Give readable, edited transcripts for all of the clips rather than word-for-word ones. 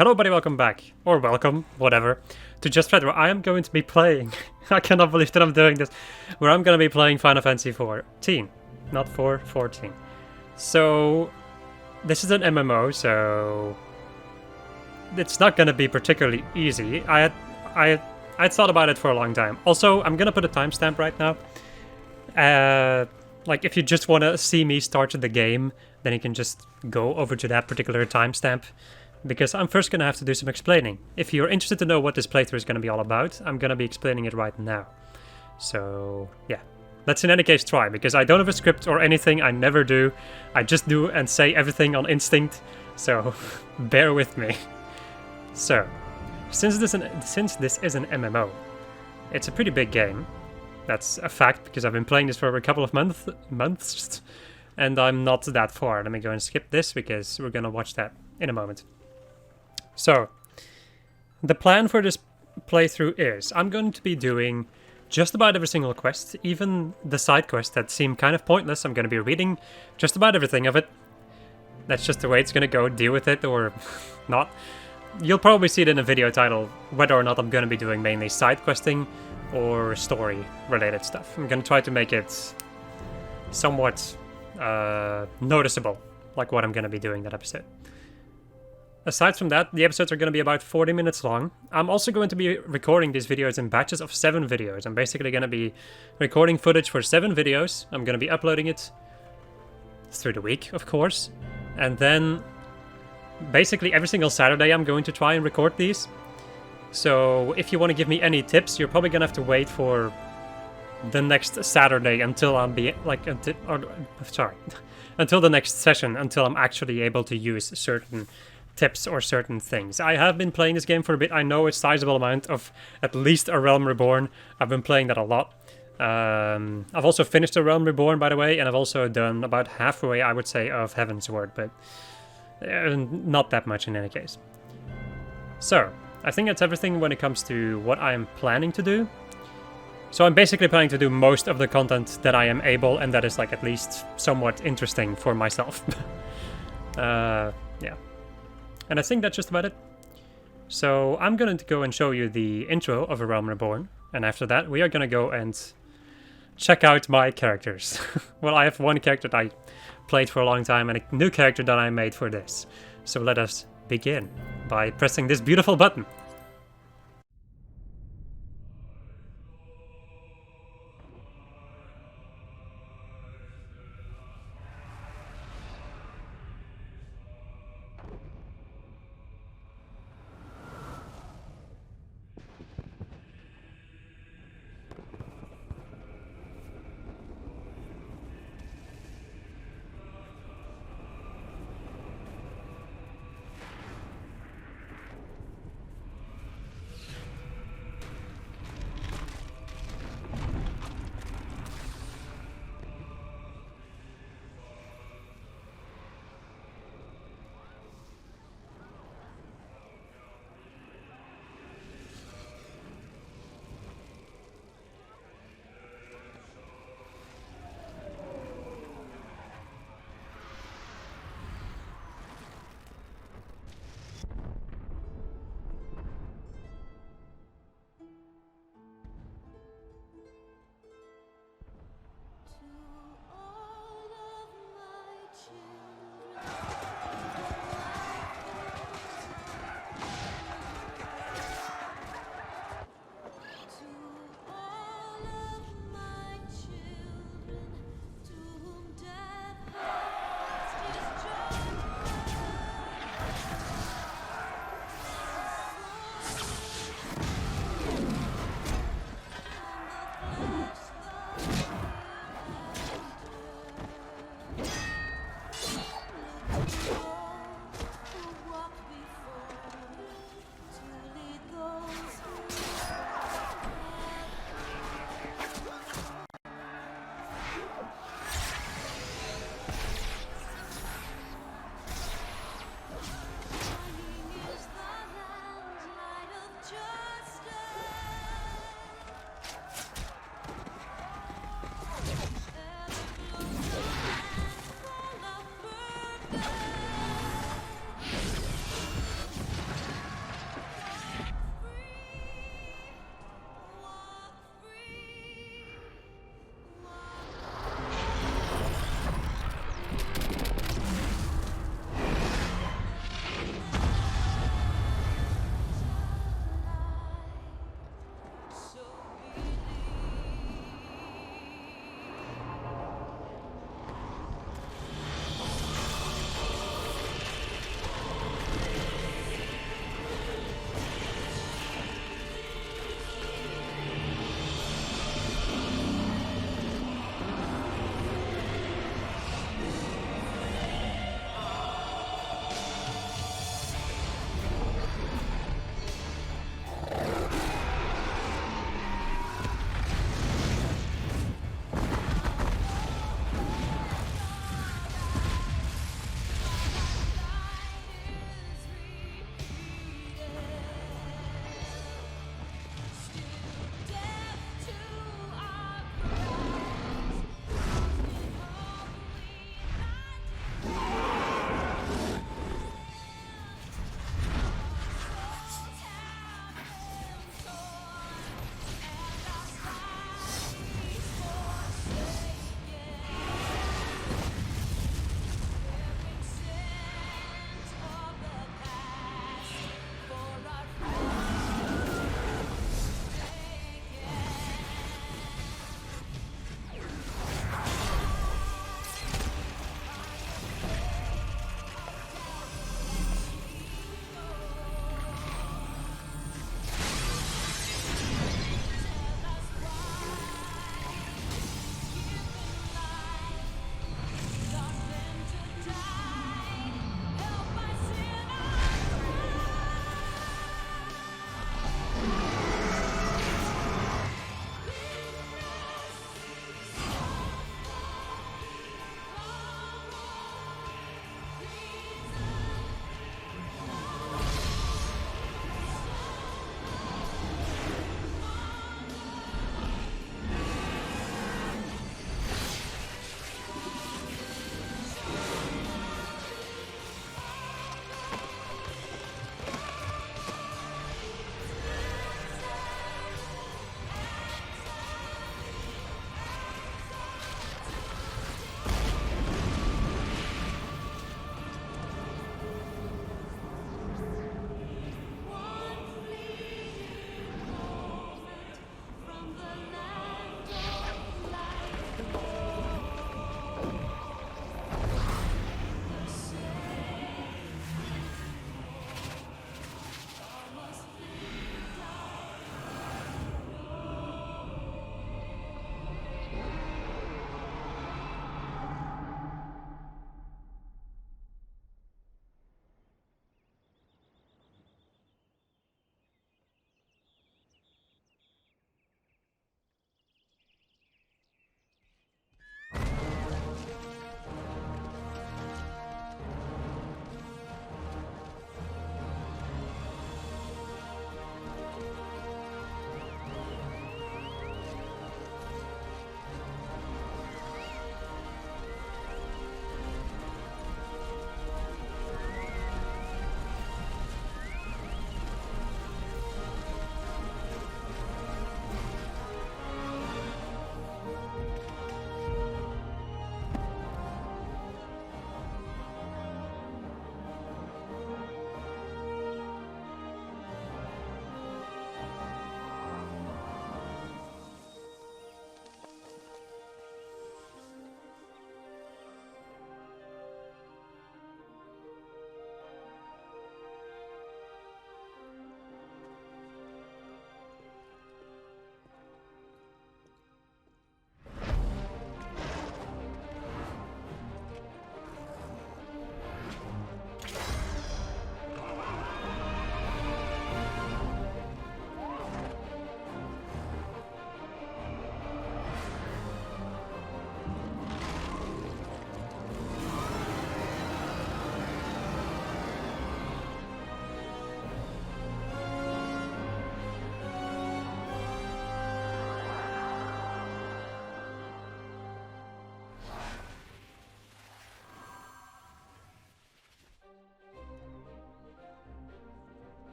Hello everybody, welcome back, or welcome, whatever, to Just Fred, where I am going to be playing, I cannot believe that I'm doing this, where I'm going to be playing Final Fantasy 14, not 14. So, this is an MMO, so it's not going to be particularly easy. I had thought about it for a long time. Also, I'm going to put a timestamp right now. Like, if you just want to see me start the game, then you can just go over to that particular timestamp. Because I'm first going to have to do some explaining. If you're interested to know what this playthrough is going to be all about, I'm going to be explaining it right now. So, yeah. Let's in any case try, because I don't have a script or anything, I never do. I just do and say everything on instinct, so bear with me. So, since this is an MMO, it's a pretty big game. That's a fact, because I've been playing this for a couple of months, and I'm not that far. Let me go and skip this, because we're going to watch that in a moment. So, the plan for this playthrough is I'm going to be doing just about every single quest, even the side quests that seem kind of pointless. I'm going to be reading just about everything of it. That's just the way it's going to go. Deal with it or not. You'll probably see it in the video title whether or not I'm going to be doing mainly side questing or story related stuff. I'm going to try to make it somewhat noticeable, like what I'm going to be doing that episode. Aside from that, the episodes are going to be about 40 minutes long. I'm also going to be recording these videos in batches of 7 videos. I'm basically going to be recording footage for 7 videos. I'm going to be uploading it through the week, of course. And then, basically every single Saturday I'm going to try and record these. So, if you want to give me any tips, you're probably going to have to wait for the next Saturday until until the next session, until I'm actually able to use certain tips or certain things. I have been playing this game for a bit. I know a sizable amount of at least A Realm Reborn. I've been playing that a lot. I've also finished A Realm Reborn, by the way, and I've also done about halfway, I would say, of Heaven's Word, but not that much in any case. So, I think that's everything when it comes to what I'm planning to do. So I'm basically planning to do most of the content that I am able, and that is like at least somewhat interesting for myself. Yeah. And I think that's just about it. So I'm going to go and show you the intro of A Realm Reborn, and after that we are going to go and check out my characters. Well, I have one character that I played for a long time and a new character that I made for this. So let us begin by pressing this beautiful button.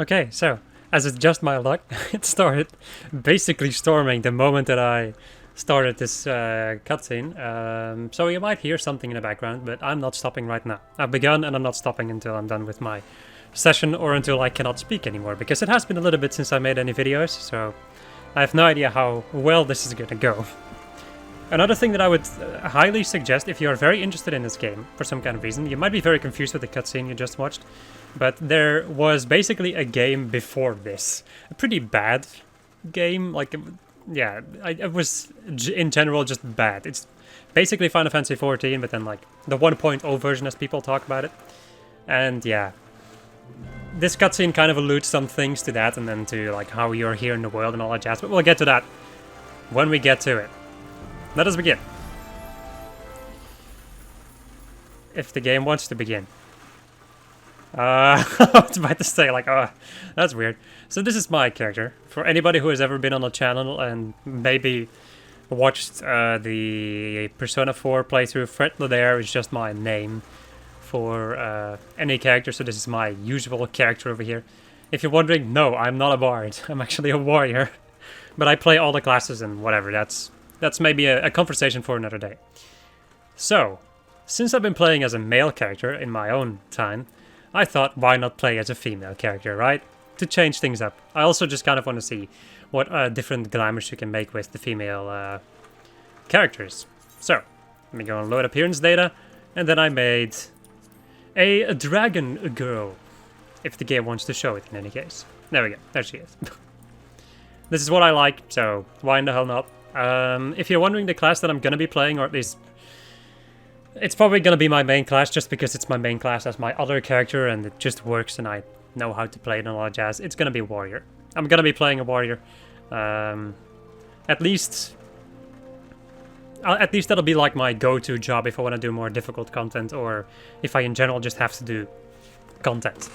Okay, so, as it's just my luck, it started basically storming the moment that I started this cutscene. So you might hear something in the background, but I'm not stopping right now. I've begun and I'm not stopping until I'm done with my session or until I cannot speak anymore, because it has been a little bit since I made any videos, so I have no idea how well this is gonna go. Another thing that I would highly suggest, if you're very interested in this game for some kind of reason, you might be very confused with the cutscene you just watched, but there was basically a game before this. A pretty bad game, like, yeah, it was in general just bad. It's basically Final Fantasy XIV, but then like the 1.0 version as people talk about it. And yeah, this cutscene kind of alludes some things to that, and then to like how you're here in the world and all that jazz, but we'll get to that when we get to it. Let us begin. If the game wants to begin. I was about to say, like, oh, that's weird. So this is my character. For anybody who has ever been on the channel and maybe watched the Persona 4 playthrough, Ladair is just my name for any character, so this is my usual character over here. If you're wondering, no, I'm not a bard. I'm actually a warrior. But I play all the classes and whatever, that's maybe a conversation for another day. So, since I've been playing as a male character in my own time, I thought, why not play as a female character, right? To change things up. I also just kind of want to see what different glamours you can make with the female characters. So, let me go and load appearance data, and then I made a dragon girl, if the game wants to show it in any case. There we go, there she is. This is what I like, so why in the hell not? If you're wondering the class that I'm gonna be playing, or at least it's probably gonna be my main class, just because it's my main class as my other character and it just works and I know how to play it and all that jazz. It's gonna be warrior. I'm gonna be playing a warrior. At least that'll be like my go-to job if I want to do more difficult content, or if I in general just have to do content.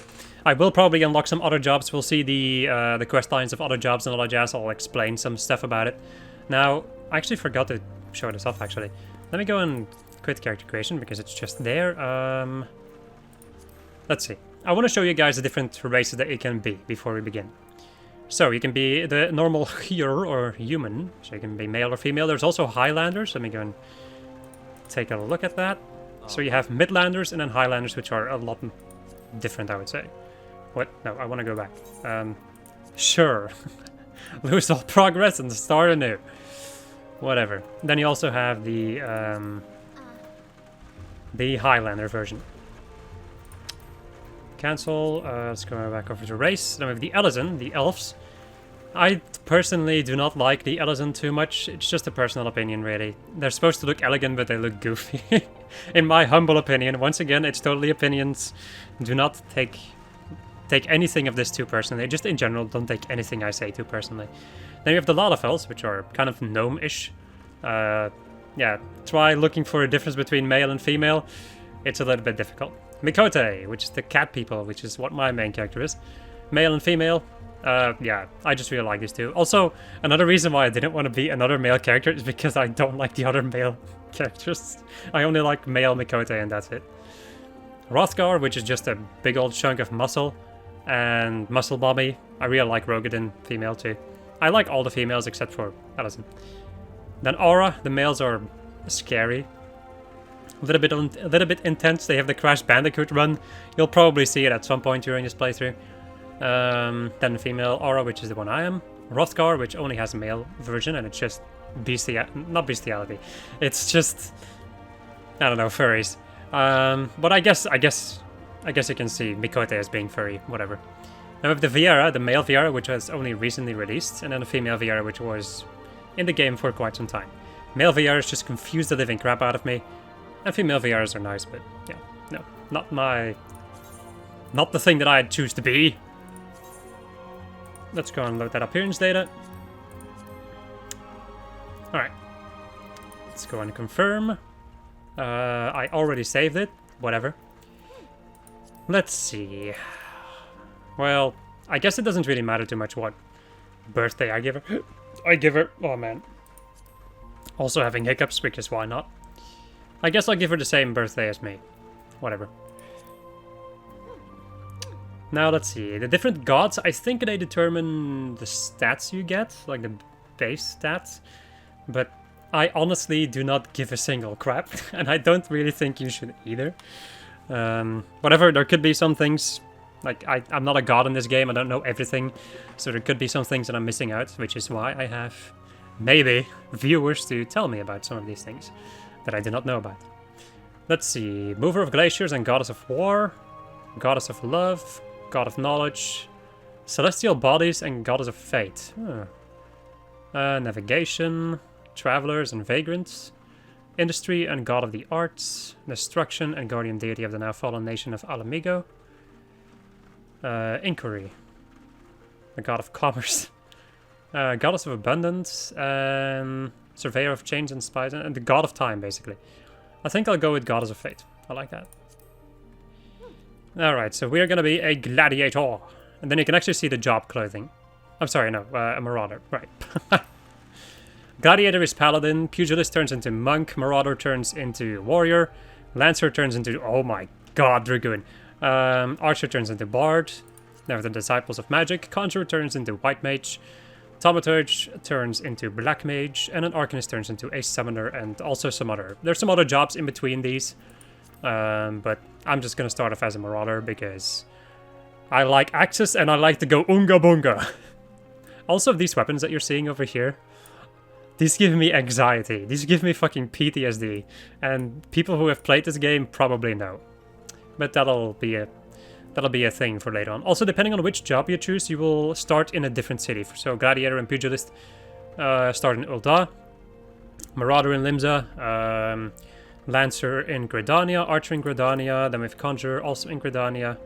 I will probably unlock some other jobs. We'll see the quest lines of other jobs and all that jazz. I'll explain some stuff about it. Now, I actually forgot to show this off, actually. Let me go and quit character creation, because it's just there. Let's see. I want to show you guys the different races that you can be before we begin. So, you can be the normal Hyur, or human. So you can be male or female. There's also Highlanders. Let me go and take a look at that. So you have Midlanders and then Highlanders, which are a lot different, I would say. What? No, I want to go back. Sure. Lose all progress and start anew. Whatever. Then you also have the Highlander version. Cancel. Let's go back over to race. Then we have the Elezen, the elves. I personally do not like the Elezen too much. It's just a personal opinion, really. They're supposed to look elegant, but they look goofy. In my humble opinion. Once again, it's totally opinions. Do not take anything of this too personally. Just in general, don't take anything I say too personally. Then we have the Lalafels, which are kind of gnome-ish. Yeah, try looking for a difference between male and female. It's a little bit difficult. Mikote, which is the cat people, which is what my main character is. Male and female. Yeah, I just really like these two. Also, another reason why I didn't want to be another male character is because I don't like the other male characters. I only like male Mikote and that's it. Hrothgar, which is just a big old chunk of muscle. And Muscle Bobby. I really like Rogadin, female too. I like all the females except for Elezen. Then Aura, the males are scary. A little bit intense. They have the Crash Bandicoot run. You'll probably see it at some point during this playthrough. Then the female Aura, which is the one I am. Hrothgar, which only has a male version, and it's just not bestiality. It's just, I don't know, furries. But I guess you can see Mikote as being furry, whatever. Now we have the Viera, the male Viera, which was only recently released, and then the female Viera, which was in the game for quite some time. Male Vieras just confuse the living crap out of me, and female Vieras are nice, but yeah, no, not the thing that I'd choose to be. Let's go and load that appearance data. Alright. Let's go and confirm. I already saved it, whatever. Let's see. Well, I guess it doesn't really matter too much what birthday I give her. Oh man. Also having hiccups, because why not? I guess I'll give her the same birthday as me. Whatever. Now let's see. The different gods, I think they determine the stats you get, like the base stats. But I honestly do not give a single crap, and I don't really think you should either. Whatever, there could be some things, like I'm not a god in this game, I don't know everything, so there could be some things that I'm missing out, which is why I have, maybe, viewers to tell me about some of these things that I do not know about. Let's see, Mover of Glaciers and Goddess of War, Goddess of Love, God of Knowledge, Celestial Bodies and Goddess of Fate. Navigation, Travelers and Vagrants, Industry and God of the Arts, Destruction and Guardian Deity of the now fallen nation of Alamigo, Inquiry, the God of Commerce, Goddess of Abundance, and Surveyor of Change and Spies, and the God of Time, basically. I think I'll go with Goddess of Fate. I like that. Alright, so we're gonna be a gladiator. And then you can actually see the job clothing. I'm sorry, no, a marauder. Right. Gladiator is paladin, pugilist turns into monk, marauder turns into warrior, lancer turns into, oh my god, dragoon. Archer turns into bard, now the disciples of magic, conjurer turns into white mage, thaumaturge turns into black mage, and an arcanist turns into a summoner, and also some other. There's some other jobs in between these, but I'm just gonna start off as a marauder because I like axes and I like to go unga bunga. Also, these weapons that you're seeing over here, these give me anxiety. These give me fucking PTSD. And people who have played this game probably know. But that'll be a thing for later on. Also, depending on which job you choose, you will start in a different city. So Gladiator and Pugilist start in Ul'dah, Marauder in Limsa, Lancer in Gridania, Archer in Gridania, then we have Conjurer also in Gridania,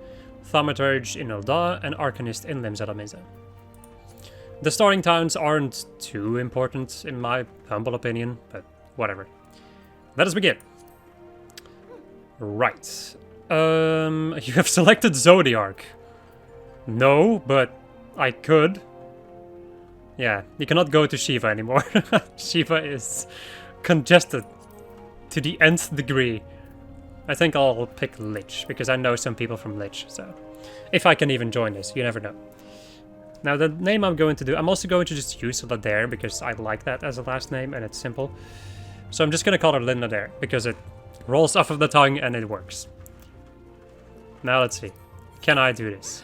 Thaumaturge in Ul'dah, and Arcanist in Limsa Lamesa. The starting towns aren't too important, in my humble opinion, but whatever. Let us begin. Right. You have selected Zodiark. No, but I could. Yeah, you cannot go to Shiva anymore. Shiva is congested to the nth degree. I think I'll pick Lich, because I know some people from Lich, so... If I can even join this, you never know. Now, the name I'm going to do... I'm also going to just use Ladair, because I like that as a last name, and it's simple. So I'm just going to call her Lynn Ladair, because it rolls off of the tongue, and it works. Now, let's see. Can I do this?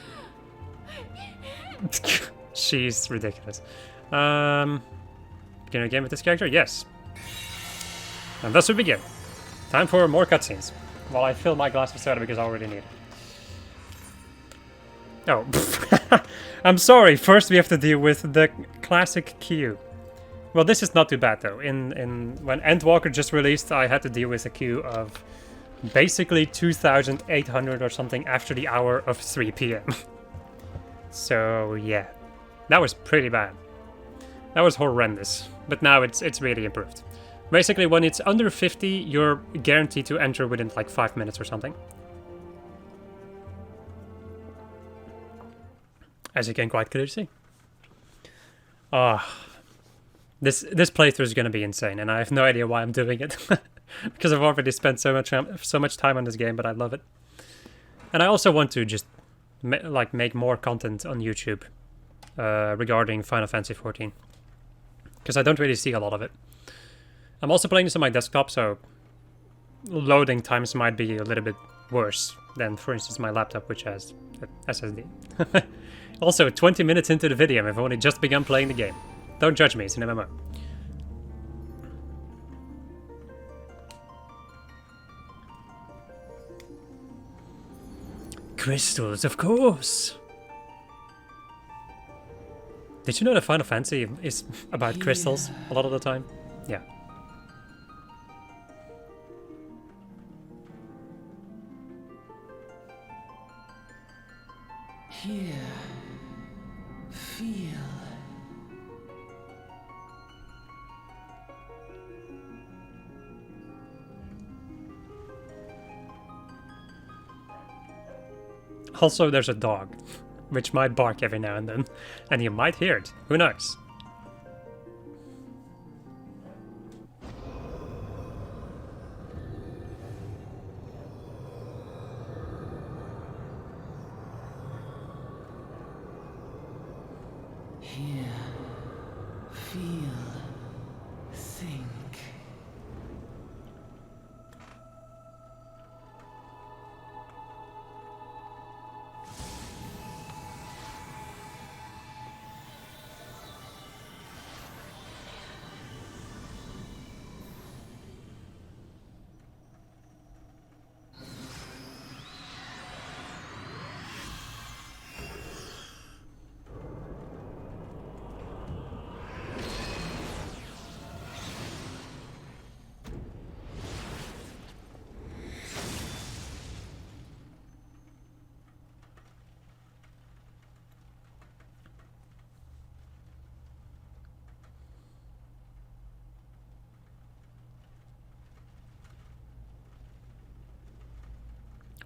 She's ridiculous. Begin a game with this character? Yes. And thus we begin. Time for more cutscenes. While I fill my glass of soda, because I already need it. Oh, I'm sorry. First, we have to deal with the classic queue. Well, this is not too bad though. When Endwalker just released, I had to deal with a queue of basically 2,800 or something after the hour of 3 p.m. So yeah, that was pretty bad. That was horrendous. But now it's really improved. Basically, when it's under 50, you're guaranteed to enter within like 5 minutes or something. As you can quite clearly see. This playthrough is going to be insane, and I have no idea why I'm doing it. Because I've already spent so much time on this game, but I love it. And I also want to just make more content on YouTube regarding Final Fantasy XIV. Because I don't really see a lot of it. I'm also playing this on my desktop, so loading times might be a little bit worse than, for instance, my laptop, which has SSD. Also, 20 minutes into the video, I've only just begun playing the game. Don't judge me, it's an MMO. Crystals, of course! Did you know that Final Fantasy is about crystals a lot of the time? Yeah. Here, feel. Also, there's a dog, which might bark every now and then, and you might hear it. Who knows? Feel. Think.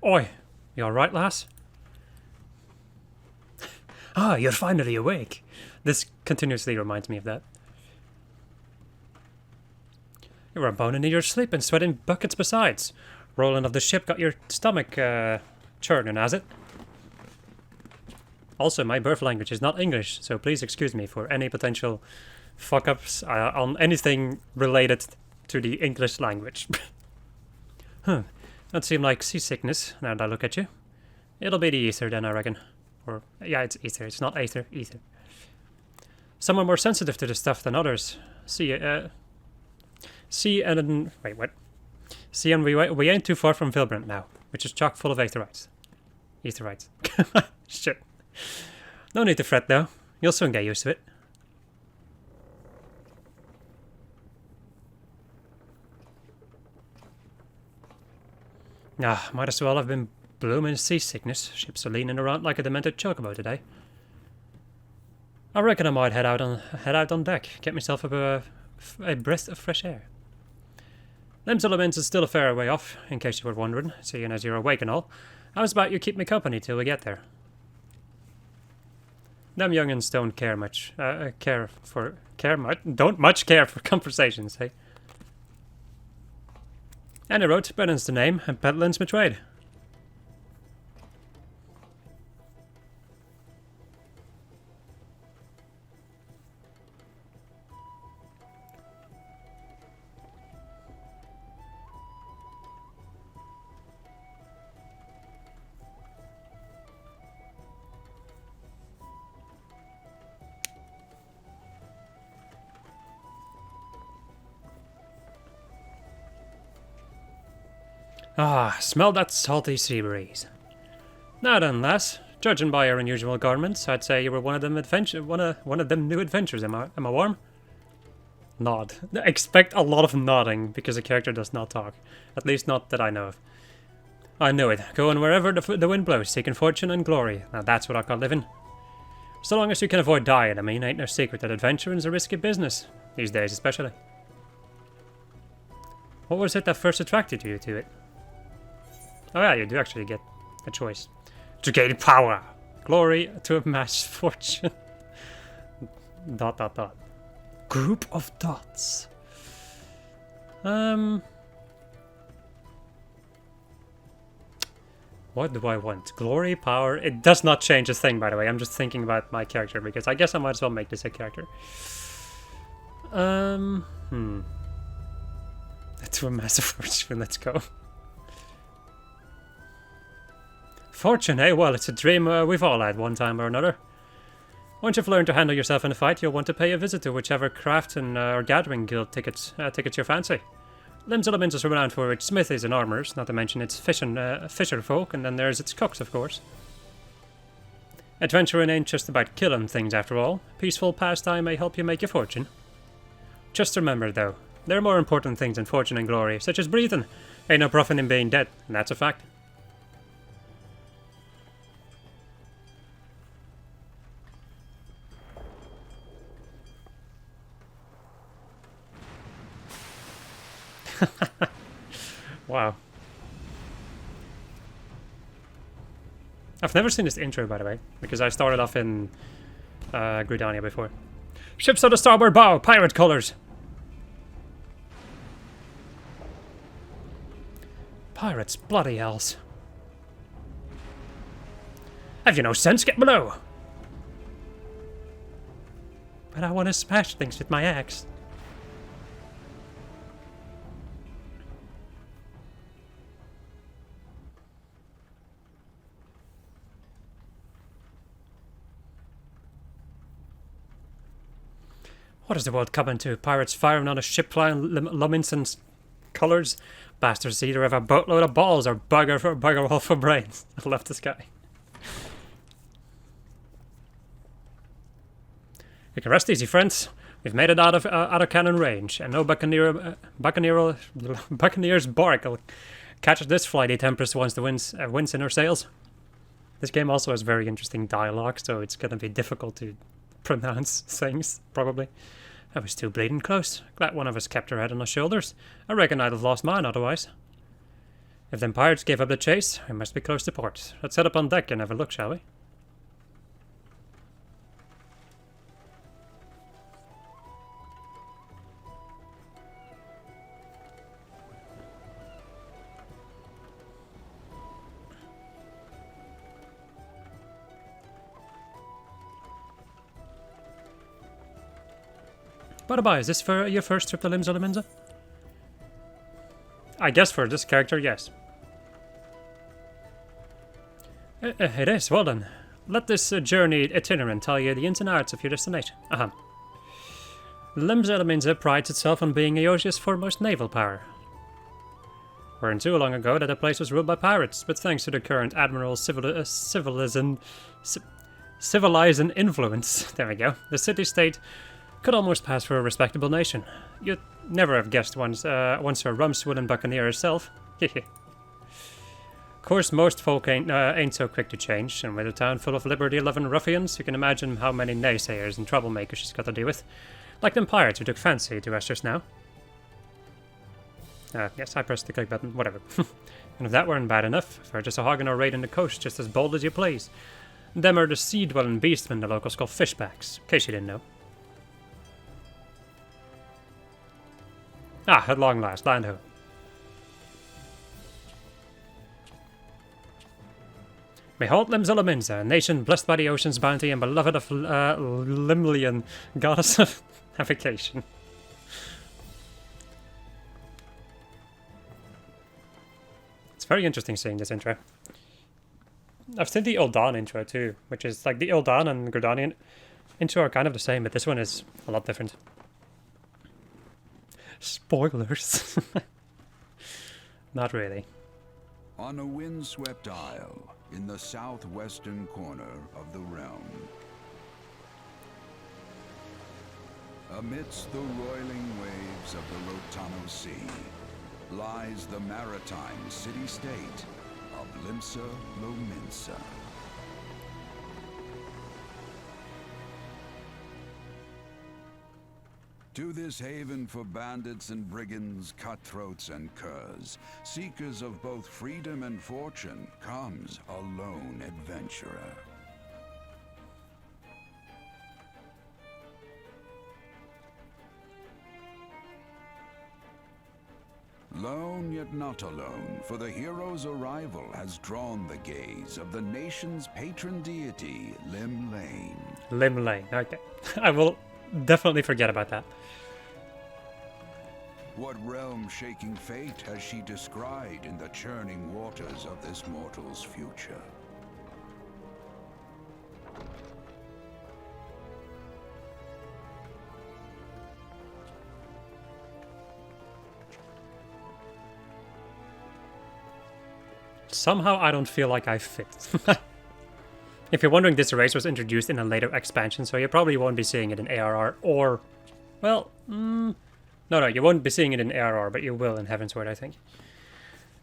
Oi, you alright, lass? Ah, you're finally awake. This continuously reminds me of that. You were boning in your sleep and sweating buckets besides. Rolling of the ship got your stomach churning, has it? Also, my birth language is not English, so please excuse me for any potential fuck-ups on anything related to the English language. Huh. Don't seem like seasickness, now that I look at you. It'll be the ether then, I reckon. Or, yeah, it's ether. It's not aether, ether. Some are more sensitive to this stuff than others. See, and we ain't too far from Vilbrant now, which is chock full of aetherites. Aetherites. Shit. No need to fret, though. You'll soon get used to it. Ah, might as well have been blooming seasickness. Ships are leaning around like a demented chocobo today. I reckon I might head out on deck, get myself a breath of fresh air. Them settlements is still a fair way off, in case you were wondering, seeing as you're awake and all. How's about you keep me company till we get there? Them young'uns don't care much. Don't much care for conversations, hey? Any road, Brennan's the name, and Petlin's my trade. Ah, smell that salty sea breeze. Now then, lass, judging by your unusual garments, I'd say you were one of them new adventures. Am I warm? Nod. Expect a lot of nodding because the character does not talk. At least not that I know of. I know it. Going wherever the wind blows, seeking fortune and glory. Now that's what I call living. So long as you can avoid dying, I mean, ain't no secret that adventuring's a risky business. These days especially. What was it that first attracted you to it? Oh yeah, you do actually get a choice. To gain power, glory, to amass fortune. ... Group of dots. What do I want? Glory, power? It does not change a thing, by the way. I'm just thinking about my character, because I guess I might as well make this a character. To amass a fortune, let's go. Fortune, eh? Well, it's a dream we've all had one time or another. Once you've learned to handle yourself in a fight, you'll want to pay a visit to whichever craft or gathering guild tickets your fancy. Lim's Elements is renowned for its smithies and armors, not to mention its fisher folk, and then there's its cooks, of course. Adventuring ain't just about killing things, after all. Peaceful pastime may help you make your fortune. Just remember, though, there are more important things than fortune and glory, such as breathing. Ain't no profit in being dead, and that's a fact. Wow. I've never seen this intro, by the way, because I started off in Gridania before. Ships on the starboard bow, pirate colors. Pirates, bloody hells. Have you no sense? Get below. But I want to smash things with my axe. What is the world coming to? Pirates firing on a ship flying Luminson's colours? Bastards either have a boatload of balls or bugger all for brains. I love this guy. You can rest easy, friends. We've made it out of cannon range, and no buccaneer's bark will catch this flighty tempest once the wind's in her sails. This game also has very interesting dialogue, so it's gonna be difficult to pronounce things, probably. I was too bleeding close. Glad one of us kept her head on our shoulders. I reckon I'd have lost mine otherwise. If them pirates gave up the chase, we must be close to port. Let's head up on deck and have a look, shall we? By the by, is this for your first trip to Limsa? I guess for this character, yes. It is, well then. Let this journey itinerant tell you the ins and outs of your destination. Limsa prides itself on being Eosia's foremost naval power. Weren't too long ago that the place was ruled by pirates, but thanks to the current Admiral's civilizing influence, there we go, the city-state could almost pass for a respectable nation. You'd never have guessed once a rum-swilling buccaneer herself. Of course, most folk ain't so quick to change, and with a town full of liberty-loving ruffians, you can imagine how many naysayers and troublemakers she's got to deal with. Like them pirates who took fancy to us just now. Yes, I pressed the click button, whatever. And if that weren't bad enough, for just a hogging or raiding the coast just as bold as you please. Them are the sea-dwelling beastmen the locals call fishbacks, in case you didn't know. At long last, land ho. Behold Limsa, a nation blessed by the ocean's bounty and beloved of Limlian, goddess of navigation. It's very interesting seeing this intro. I've seen the Ildan intro too, which is like the Ildan and Gordanian intro are kind of the same, but this one is a lot different. Spoilers. Not really. On a windswept isle in the southwestern corner of the realm, amidst the roiling waves of the Rotano Sea, lies the maritime city-state of Limsa Lominsa. To this haven for bandits and brigands, cutthroats and curs, seekers of both freedom and fortune, comes a lone adventurer. Lone yet not alone, for the hero's arrival has drawn the gaze of the nation's patron deity, Limlane. Limlane, okay. I will definitely forget about that. What realm-shaking fate has she descried in the churning waters of this mortal's future? Somehow I don't feel like I fit. If you're wondering, this race was introduced in a later expansion, so you probably won't be seeing it in ARR or... Well, No, you won't be seeing it in ARR, but you will in Heavensward, I think.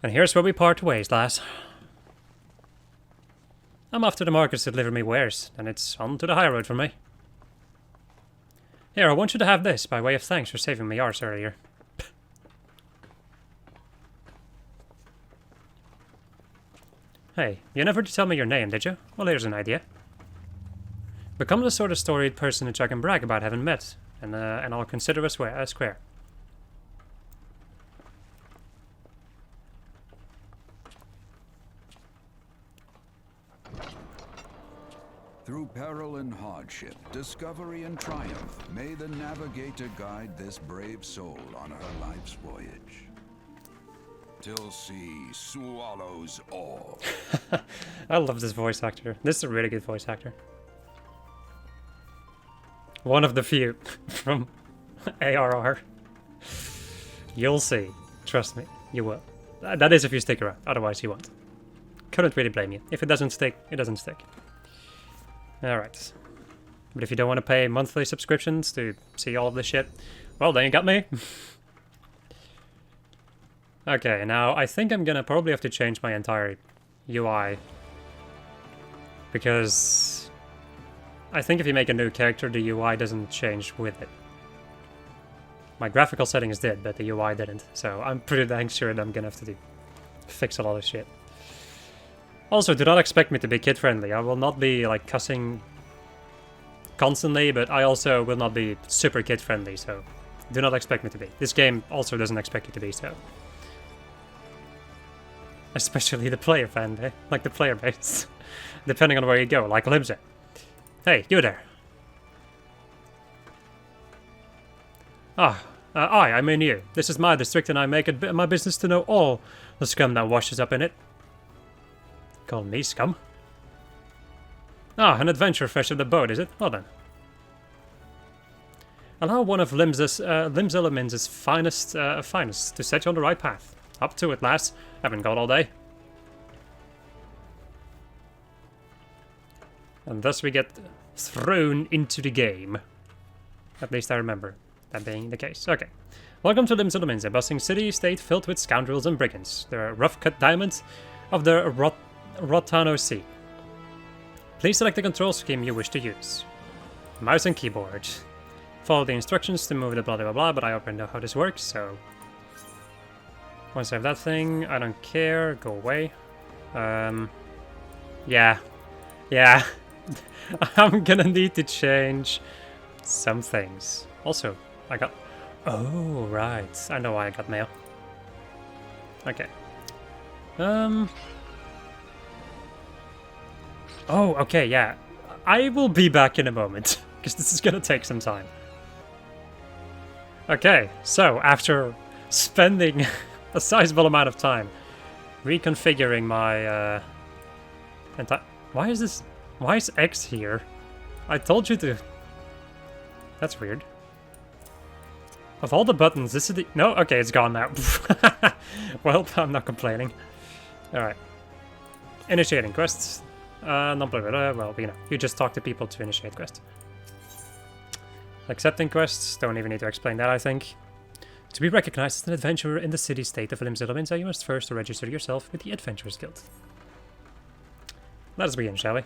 And here's where we part ways, lass. I'm off to the markets to deliver me wares, and it's on to the high road for me. Here, I want you to have this, by way of thanks for saving me arse earlier. Hey, you never did tell me your name, did you? Well, here's an idea. Become the sort of storied personage I can brag about having met, and I'll consider us square. Through peril and hardship, discovery and triumph, may the navigator guide this brave soul on her life's voyage. Till sea swallows all. I love this voice actor. This is a really good voice actor. One of the few from ARR. You'll see. Trust me, you will. That is if you stick around, otherwise you won't. Couldn't really blame you. If it doesn't stick, it doesn't stick. Alright. But if you don't want to pay monthly subscriptions to see all of this shit, well, then you got me. Okay, now I think I'm gonna probably have to change my entire UI. Because I think if you make a new character, the UI doesn't change with it. My graphical settings did, but the UI didn't. So I'm pretty dang sure that I'm gonna have to fix a lot of shit. Also, do not expect me to be kid-friendly. I will not be, like, cussing constantly, but I also will not be super kid-friendly, so do not expect me to be. This game also doesn't expect you to be, so. Especially the player fan, eh? Like the player base. Depending on where you go, like Libza. Hey, you there. I mean you. This is my district and I make it my business to know all the scum that washes up in it. Call me scum? Ah, an adventure fresh off the boat, is it? Well then. Allow one of Lim's finest to set you on the right path. Up to it, lass. Haven't got all day. And thus we get thrown into the game. At least I remember that being the case. Okay. Welcome to Lim's, a bustling city-state filled with scoundrels and brigands. There are rough-cut diamonds of the Rotano Sea. Please select the control scheme you wish to use. Mouse and keyboard. Follow the instructions to move the blah blah blah, but I already know how this works, so... Once I have that thing, I don't care, go away. Yeah. I'm gonna need to change some things. Also, I got... Oh, right. I know why I got mail. Okay. Oh, okay, yeah. I will be back in a moment, because this is gonna take some time. Okay, so after spending a sizable amount of time reconfiguring my why is X here? I told you to... That's weird. Of all the buttons, this is the... No, okay, it's gone now. Well, I'm not complaining. Alright. Initiating quests. Well, you know, you just talk to people to initiate quests. Accepting quests, don't even need to explain that, I think. To be recognized as an adventurer in the city-state of Lim's, you must first register yourself with the Adventurers Guild. Let us begin, shall we?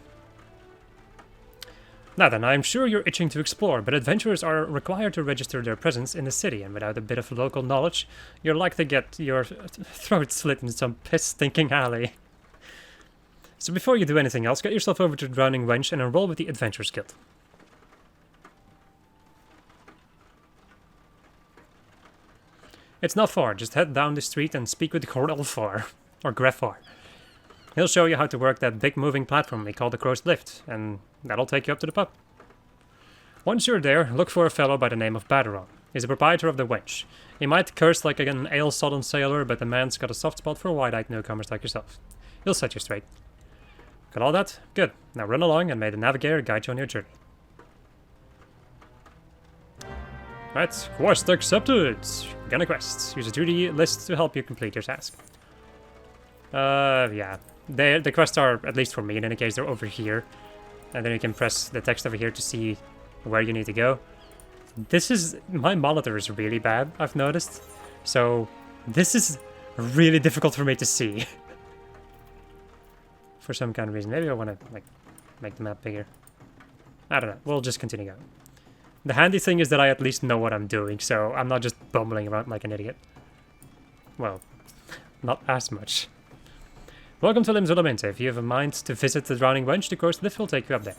Now then, I'm sure you're itching to explore, but adventurers are required to register their presence in the city, and without a bit of local knowledge, you're likely to get your throat slit in some piss-stinking alley. So before you do anything else, get yourself over to Drowning Wench and enroll with the Adventurers Guild. It's not far, just head down the street and speak with Grelfar, or Greffar. He'll show you how to work that big moving platform we call the Crow's Lift, and that'll take you up to the pub. Once you're there, look for a fellow by the name of Baderon. He's a proprietor of the Wench. He might curse like an ale-sodden sailor, but the man's got a soft spot for wide-eyed newcomers like yourself. He'll set you straight. Got all that? Good. Now run along and may the navigator guide you on your journey. Right, quest accepted! Begin a quest. Use a duty list to help you complete your task. Yeah. The quests are, at least for me in any case, they're over here. And then you can press the text over here to see where you need to go. This is... my monitor is really bad, I've noticed. So, this is really difficult for me to see. For some kind of reason. Maybe I want to, like, make the map bigger. I don't know. We'll just continue going. The handy thing is that I at least know what I'm doing, so I'm not just bumbling around like an idiot. Well, not as much. Welcome to Lim's. If you have a mind to visit the Drowning Wench, the Crow's Lift will take you up there.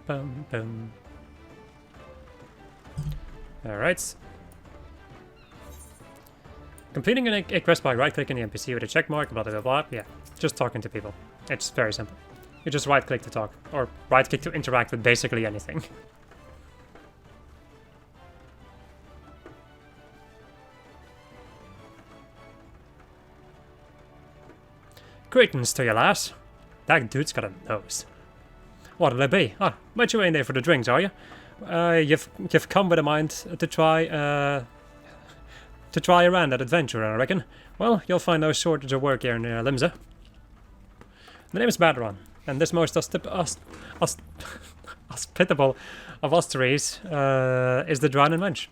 Bum, bum. Alright. Completing a quest by right-clicking the NPC with a check mark, blah blah blah blah. Yeah, just talking to people. It's very simple. You just right-click to talk, or right-click to interact with basically anything. Greetings to you, lass. That dude's got a nose. What'll it be? Ah, but you ain't there for the drinks, are you? You've come with a mind to try a random adventure, I reckon. Well, you'll find no shortage of work here in Limsa. The name is Badron, and this most hospitable of osteries is the Drowned Wench.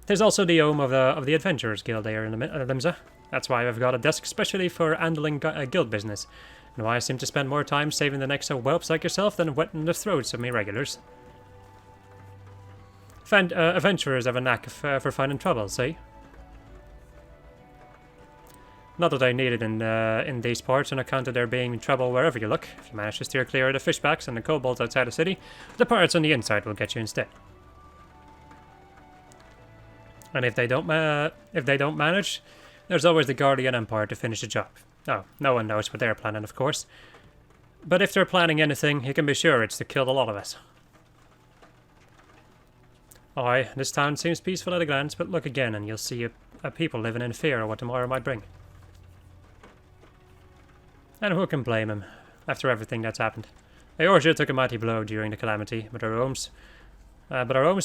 There's also the home of the Adventurers Guild here in Limsa. That's why I've got a desk specially for handling guild business, and why I seem to spend more time saving the necks of whelps like yourself than wetting the throats of me regulars. Adventurers have a knack for finding trouble, see? Not that I need it in these parts on account of there being trouble wherever you look. If you manage to steer clear of the fishbacks and the kobolds outside the city, the pirates on the inside will get you instead. And if they don't manage, there's always the Guardian Empire to finish the job. Oh, no one knows what they're planning, of course. But if they're planning anything, you can be sure it's to kill a lot of us. Aye, this town seems peaceful at a glance, but look again and you'll see a people living in fear of what tomorrow might bring. And who can blame him, after everything that's happened? Eorzea took a mighty blow during the calamity, but our homes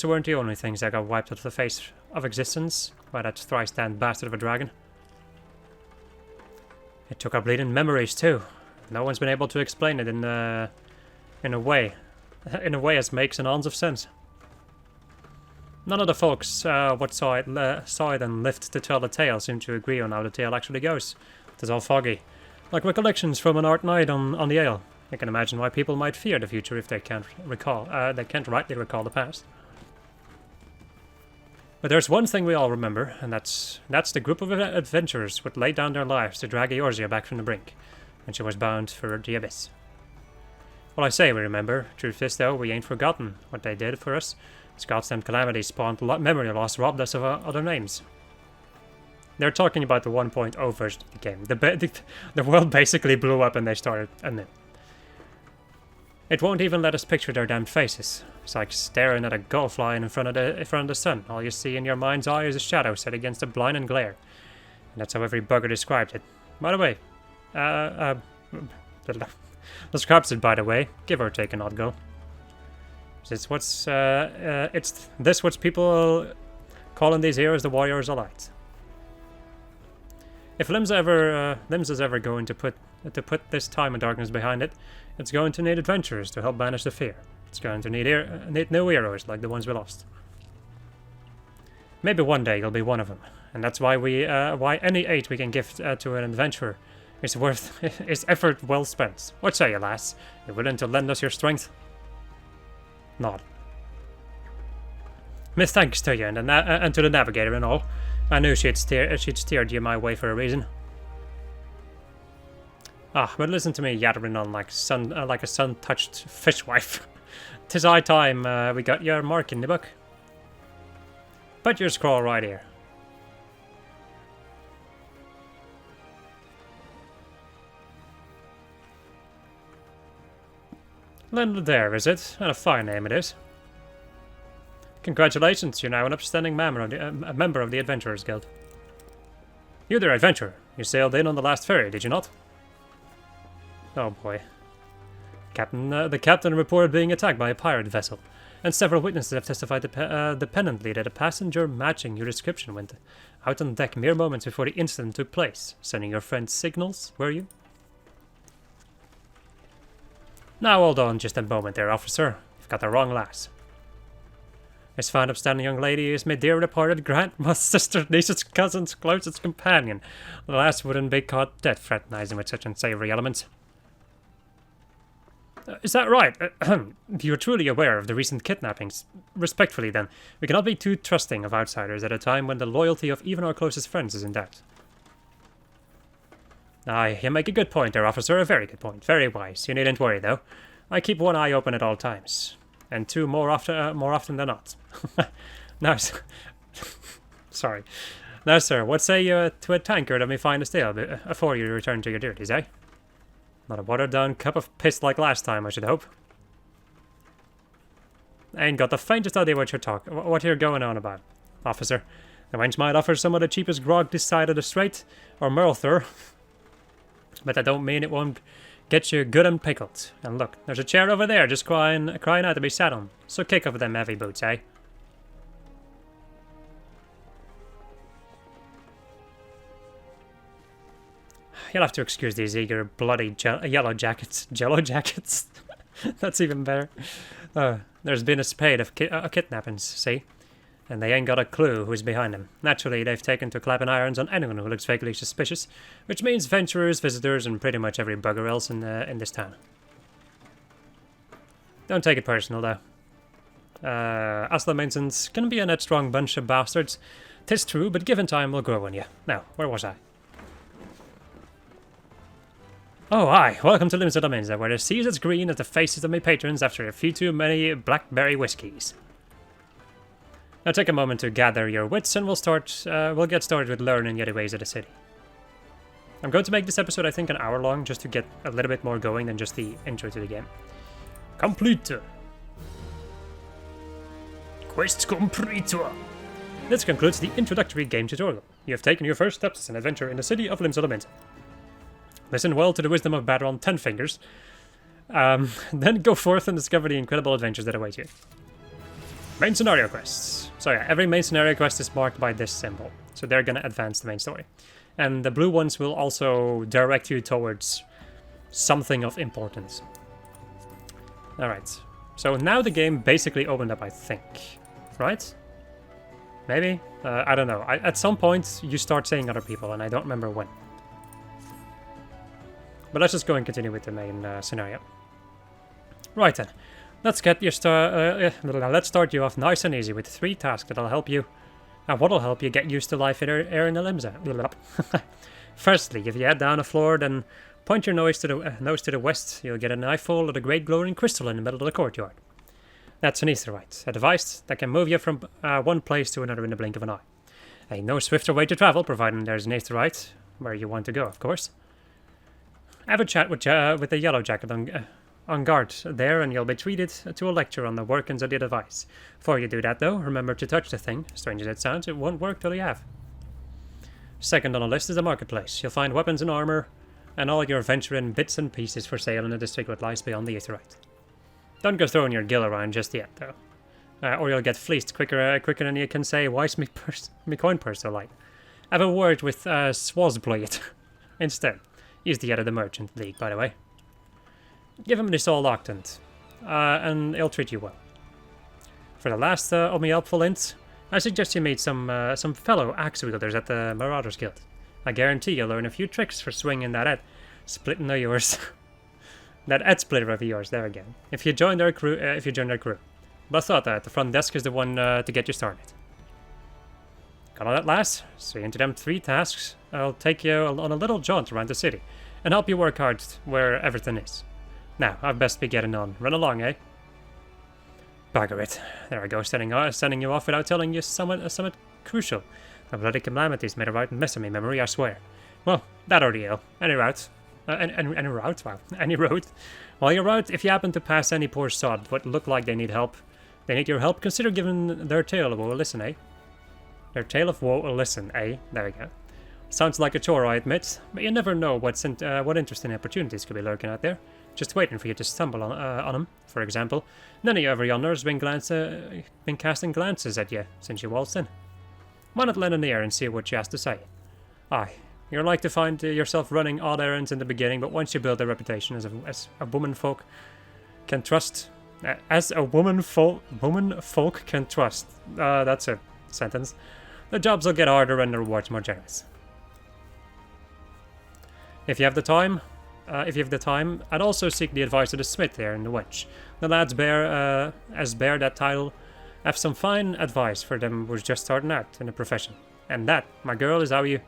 weren't the only things that got wiped off the face of existence by that thrice-damned bastard of a dragon. It took our bleeding memories too. No one's been able to explain it in a way as makes an ounce of sense. None of the folks what saw it and lived to tell the tale seem to agree on how the tale actually goes. It is all foggy, like recollections from an art night on the ale. I can imagine why people might fear the future if they can't rightly recall the past. But there's one thing we all remember, and that's the group of adventurers who laid down their lives to drag Eorzea back from the brink, when she was bound for the abyss. Well, I say we remember. Truth is, though, we ain't forgotten what they did for us. This goddamn calamity spawned memory loss, robbed us of other names. They're talking about the 1.0 version of the game. The world basically blew up and they started anew. It won't even let us picture their damned faces. It's like staring at a gull flying in front of the sun. All you see in your mind's eye is a shadow set against a blinding glare. And that's how every bugger described it. By the way, describes it, by the way, give or take an odd go. It's what people calling these heroes the Warriors of Light. If Limsa's ever going to put this time of darkness behind it, it's going to need adventurers to help banish the fear. It's going to need new heroes like the ones we lost. Maybe one day you'll be one of them, and that's why why any aid we can give to an adventurer is effort well spent. What say you, lass? You willing to lend us your strength? Nod. Miss thanks to you and to the navigator and all. I knew she'd steered you my way for a reason. Ah, but listen to me yattering on like a sun-touched fishwife. 'Tis high time we got your mark in the book. Put your scroll right here. Ladair, is it? And a fine name it is. Congratulations, you're now an upstanding member of the Adventurers Guild. You there, adventurer. You sailed in on the last ferry, did you not? Oh boy. The captain reported being attacked by a pirate vessel, and several witnesses have testified dependently that a passenger matching your description went out on deck mere moments before the incident took place, sending your friend signals, were you? Now hold on just a moment there, officer. You've got the wrong lass. This fine upstanding young lady is my dear departed grandma's sister, niece's cousin's closest companion. The lass wouldn't be caught dead fraternizing with such unsavory elements. Is that right? You're truly aware of the recent kidnappings. Respectfully, then, we cannot be too trusting of outsiders at a time when the loyalty of even our closest friends is in doubt. Aye, you make a good point there, officer. A very good point. Very wise. You needn't worry, though. I keep one eye open at all times. And two more often than not. Now, sorry. Now, sir, what say you to a tankard that may find a stale before you return to your duties, eh? Not a watered-down cup of piss like last time, I should hope. I ain't got the faintest idea what you're going on about, officer. The wench might offer some of the cheapest grog this side of the strait, or Merthyr, but that don't mean it won't get you good and pickled. And look, there's a chair over there just crying out to be sat on. So kick off them heavy boots, eh? You'll have to excuse these eager, bloody yellow jackets. Jello jackets? That's even better. There's been a spate of kidnappings, see? And they ain't got a clue who's behind them. Naturally, they've taken to clapping irons on anyone who looks vaguely suspicious, which means venturers, visitors, and pretty much every bugger else in this town. Don't take it personal, though. As the maintenance can be a headstrong bunch of bastards. 'Tis true, but given time will grow on you. Now, where was I? Oh, aye, welcome to Limited Domains, where the sea is as green as the faces of my patrons after a few too many blackberry whiskies. Now take a moment to gather your wits and we'll get started with learning the other ways of the city. I'm going to make this episode, I think, an hour long, just to get a little bit more going than just the intro to the game. Complete! Quest complete! This concludes the introductory game tutorial. You have taken your first steps as an adventurer in the city of Limsa. Listen well to the wisdom of Baron Ten Fingers. Then go forth and discover the incredible adventures that await you. Main scenario quests. So yeah, every main scenario quest is marked by this symbol. So they're gonna advance the main story. And the blue ones will also direct you towards something of importance. Alright. So now the game basically opened up, I think. Right? Maybe? I don't know. At some point you start seeing other people and I don't remember when. But let's just go and continue with the main scenario. Right then, let's start you off nice and easy with 3 tasks that'll help you, what'll help you get used to life here in the Limsa. Firstly, if you head down the floor, then point your nose to the west. You'll get an eyeful of the great glowing crystal in the middle of the courtyard. That's an aetheryte, a device that can move you from one place to another in the blink of an eye. Ain't no swifter way to travel, providing there's an aetheryte where you want to go, of course. Have a chat with the yellow jacket on guard there, and you'll be treated to a lecture on the workings of the device. Before you do that, though, remember to touch the thing. Strange as it sounds, it won't work till you have. Second on the list is the marketplace. You'll find weapons and armor, and all your venturing bits and pieces for sale in the district that lies beyond the aetheryte. Don't go throwing your gill around just yet, though, or you'll get fleeced quicker than you can say, "Why's me coin purse so light?" Have a word with Swazblade instead. He's the head of the Merchant League, by the way. Give him this all octant, and he'll treat you well. For the last of my helpful hints, I suggest you meet some fellow axe wielders at the Marauders Guild. I guarantee you'll learn a few tricks for swinging that head splitting of yours. That head splitter of yours, there again. If you join their crew, But I thought that the front desk is the one to get you started. Got all that, lass? See into them 3 tasks. I'll take you on a little jaunt around the city, and help you work hard where everything is. Now, I'd best be getting on. Run along, eh? Bugger it. There I go, sending you off without telling you somewhat crucial. The bloody calamities made a right mess of me memory, I swear. Well, that or the ill. Any route. Any route? Wow. Any road. While you're out, if you happen to pass any poor sod what look like they need your help, consider giving their tale of woe a listen, eh? Their tale of woe a listen, eh? There we go. Sounds like a chore, I admit, but you never know what interesting opportunities could be lurking out there, just waiting for you to stumble on them. For example, none of you over yonder has been casting glances at you since you waltzed in. Why not lend an ear and see what she has to say? Aye, you're like to find yourself running odd errands in the beginning, but once you build a reputation as a woman folk can trust, that's a folk can trust. That's a sentence. The jobs will get harder and the rewards more generous. If you have the time, I'd also seek the advice of the smith there in the wench. The lads bear that title, have some fine advice for them who's just starting out in the profession. And that, my girl, is how you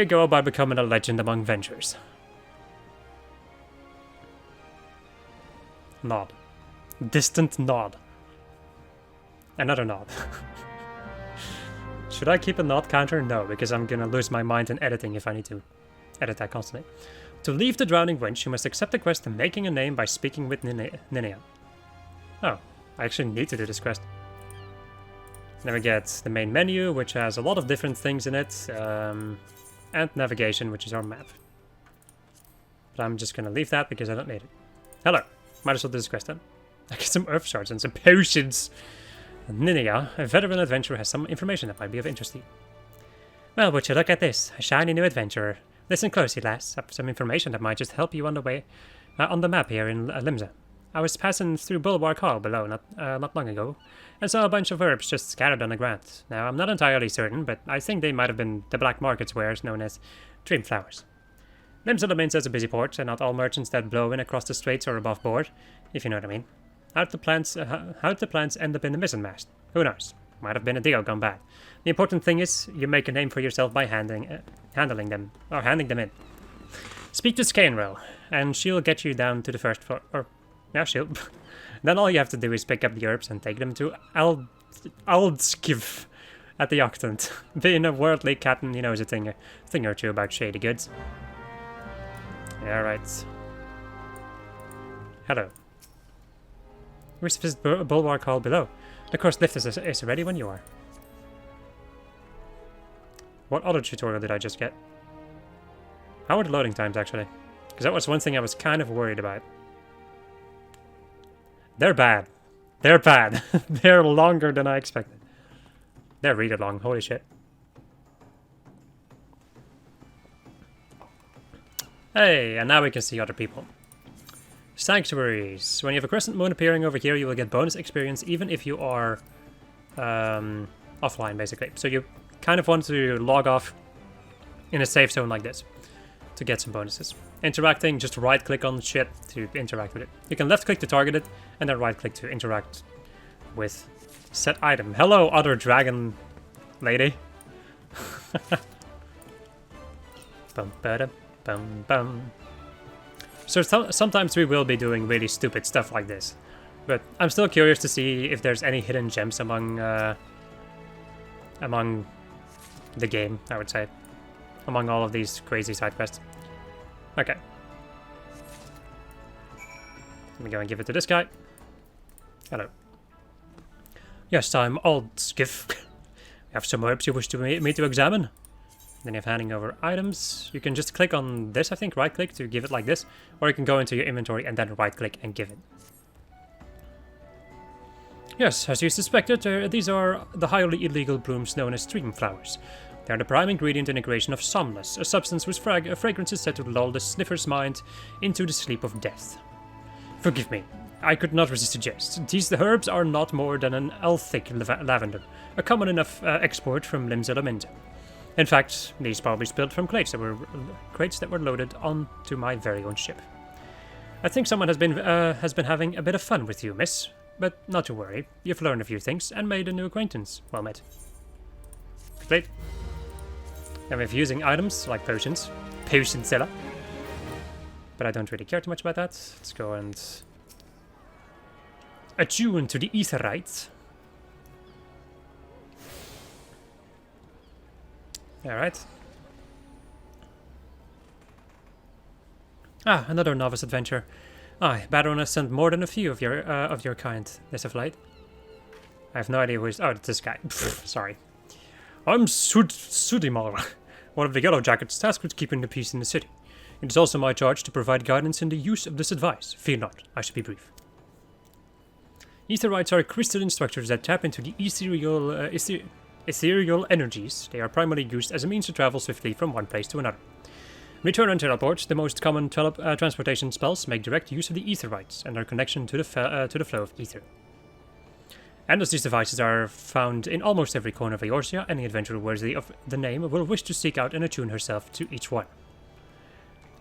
go about becoming a legend among ventures. Nod. Distant nod. Another nod. Should I keep a not counter? No, because I'm gonna lose my mind in editing if I need to edit that constantly. To leave the drowning wench, you must accept the quest of making a name by speaking with Ninea. Oh, I actually need to do this quest. Then we get the main menu, which has a lot of different things in it, and navigation, which is our map. But I'm just gonna leave that because I don't need it. Hello, might as well do this quest then. I get some earth shards and some potions. Ninea, a veteran adventurer, has some information that might be of interest to you. Well, would you look at this, a shiny new adventurer. Listen closely, lass. I have some information that might just help you on the way, on the map here in Limsa. I was passing through Bulwark Hall below not long ago, and saw a bunch of herbs just scattered on the ground. Now, I'm not entirely certain, but I think they might have been the black market's wares known as dream flowers. Limsa remains as a busy port, and not all merchants that blow in across the straits are above board, if you know what I mean. How'd the plants end up in the mizzen mast? Who knows? Might have been a deal gone bad. The important thing is, you make a name for yourself by handing them in. Speak to Scanrel, and she'll get you down to the first floor. Or, yeah, she'll. Then all you have to do is pick up the herbs and take them to Aldskiv at the Octant. Being a worldly captain, he knows a thing or two about shady goods. Yeah, right. Hello. Where's this bulwark hall below? The course lift is ready when you are. What other tutorial did I just get? How are the loading times, actually? Because that was one thing I was kind of worried about. They're bad. They're bad. They're longer than I expected. They're really long. Holy shit. Hey, and now we can see other people. Sanctuaries. When you have a crescent moon appearing over here, you will get bonus experience even if you are offline, basically. So you kind of want to log off in a safe zone like this to get some bonuses. Interacting, just right-click on shit to interact with it. You can left-click to target it, and then right-click to interact with set item. Hello, other dragon lady. Bum ba bum bum. So sometimes we will be doing really stupid stuff like this, but I'm still curious to see if there's any hidden gems among the game, I would say, among all of these crazy side quests. Okay. Let me go and give it to this guy. Hello. Yes, I'm Aldskiv. We have some herbs you wish me to examine. Then you have handing over items. You can just click on this, I think, right-click to give it like this. Or you can go into your inventory and then right-click and give it. Yes, as you suspected, these are the highly illegal blooms known as dream flowers. They are the prime ingredient in a creation of somnus, a substance whose fragrance is said to lull the sniffer's mind into the sleep of death. Forgive me, I could not resist a jest. These herbs are not more than an elthic lavender, a common enough export from Limsa Laminda. In fact, these probably spilled from crates that were loaded onto my very own ship. I think someone has been having a bit of fun with you, miss. But not to worry, you've learned a few things and made a new acquaintance. Well met. Complete. And we're using items like potions. Potionzilla. But I don't really care too much about that. Let's go and attune to the Aetheryte. Alright. Ah, another novice adventure. Aye, Baroness sent more than a few of your kind, this of late. I have no idea who is. Oh, it's this guy. Sorry. I'm Sudimar, one of the Yellow Jackets tasked with keeping the peace in the city. It is also my charge to provide guidance in the use of this advice. Fear not, I shall be brief. Aetherytes are crystalline structures that tap into the ethereal energies. They are primarily used as a means to travel swiftly from one place to another. Return and teleport, the most common transportation spells, make direct use of the Aetherytes and their connection to the flow of ether. And as these devices are found in almost every corner of Eorzea, any adventurer worthy of the name will wish to seek out and attune herself to each one.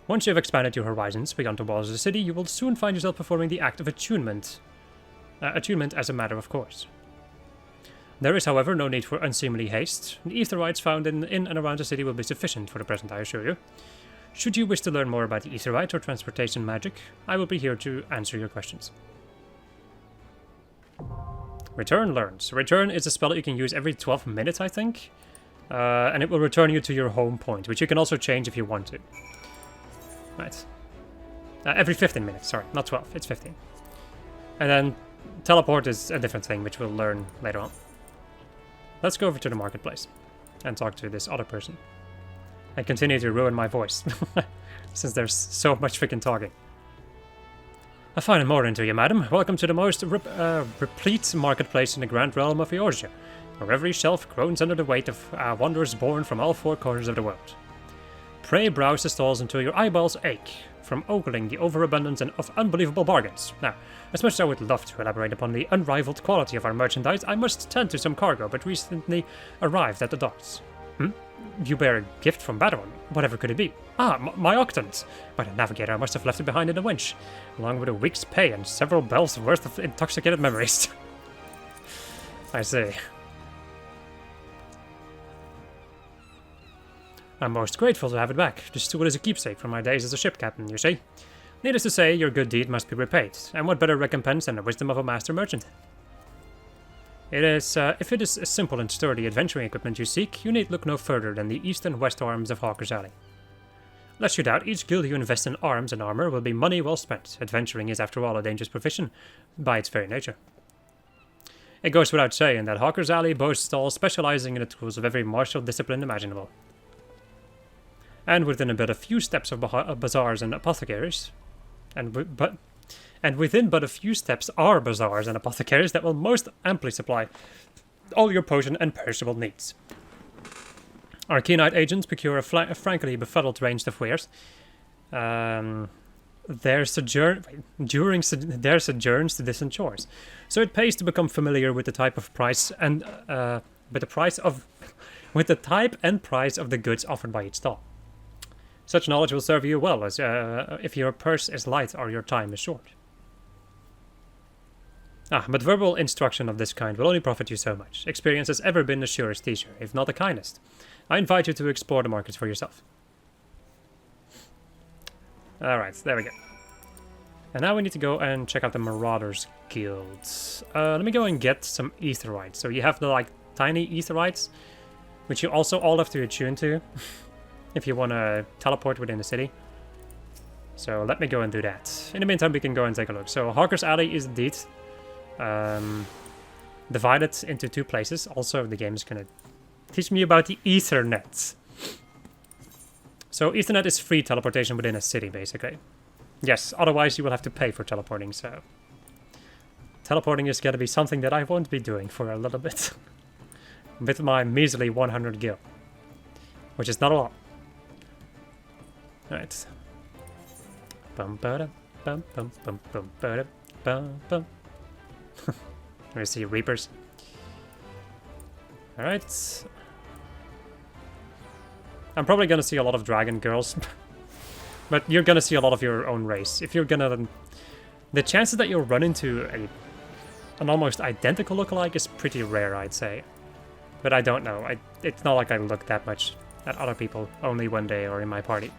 Once you have expanded your horizons beyond the walls of the city, you will soon find yourself performing the act of attunement as a matter of course. There is, however, no need for unseemly haste. The Aetherytes found in and around the city will be sufficient for the present, I assure you. Should you wish to learn more about the Aetherite or transportation magic, I will be here to answer your questions. Return learns. Return is a spell that you can use every 12 minutes, I think. And it will return you to your home point, which you can also change if you want to. Right. Every 15 minutes, sorry, not 12, it's 15. And then teleport is a different thing, which we'll learn later on. Let's go over to the marketplace and talk to this other person. And continue to ruin my voice, since there's so much freaking talking. A fine morning to you, madam. Welcome to the most replete marketplace in the grand realm of Eorzea, where every shelf groans under the weight of wanderers born from all four corners of the world. Pray browse the stalls until your eyeballs ache, from ogling the overabundance and of unbelievable bargains. Now, as much as I would love to elaborate upon the unrivaled quality of our merchandise, I must tend to some cargo but recently arrived at the docks. You bear a gift from Badon. Whatever could it be? Ah, my octant. By the navigator, I must have left it behind in the winch, along with a week's pay and several bells worth of intoxicated memories. I see. I'm most grateful to have it back. This tool is a keepsake from my days as a ship captain, you see. Needless to say, your good deed must be repaid, and what better recompense than the wisdom of a master merchant? It is, if it is a simple and sturdy adventuring equipment you seek, you need look no further than the east and west arms of Hawker's Alley. Lest you doubt, each guild you invest in arms and armor will be money well spent. Adventuring is, after all, a dangerous profession, by its very nature. It goes without saying that Hawker's Alley boasts stalls specializing in the tools of every martial discipline imaginable. And within but a few steps of bazaars and apothecaries, and within but a few steps are bazaars and apothecaries that will most amply supply all your potion and perishable needs. Our keen-eyed agents procure a frankly befuddled range of wares. Their sojourns to distant shores, so it pays to become familiar with the type of price and with the type and price of the goods offered by each stall. Such knowledge will serve you well as if your purse is light or your time is short. But verbal instruction of this kind will only profit you so much. Experience has ever been the surest teacher, if not the kindest. I invite you to explore the markets for yourself. Alright, there we go. And now we need to go and check out the Marauders Guild. Let me go and get some Aetherytes. So you have the, like, tiny Aetherytes, which you also all have to attune to, if you want to teleport within the city. So let me go and do that. In the meantime, we can go and take a look. So Hawker's Alley is indeed divided into two places. Also, the game is going to teach me about the Ethernet. So Ethernet is free teleportation within a city, basically. Yes, otherwise you will have to pay for teleporting, so... Teleporting is going to be something that I won't be doing for a little bit. With my measly 100 gil. Which is not a lot. Alright. Bum ba bum bum bum bum ba bum bum. Let me see Reapers. Alright. I'm probably gonna see a lot of dragon girls. But you're gonna see a lot of your own race. If you're gonna... The chances that you'll run into an almost identical lookalike is pretty rare, I'd say. But I don't know. It's not like I look that much at other people, only one day or in my party.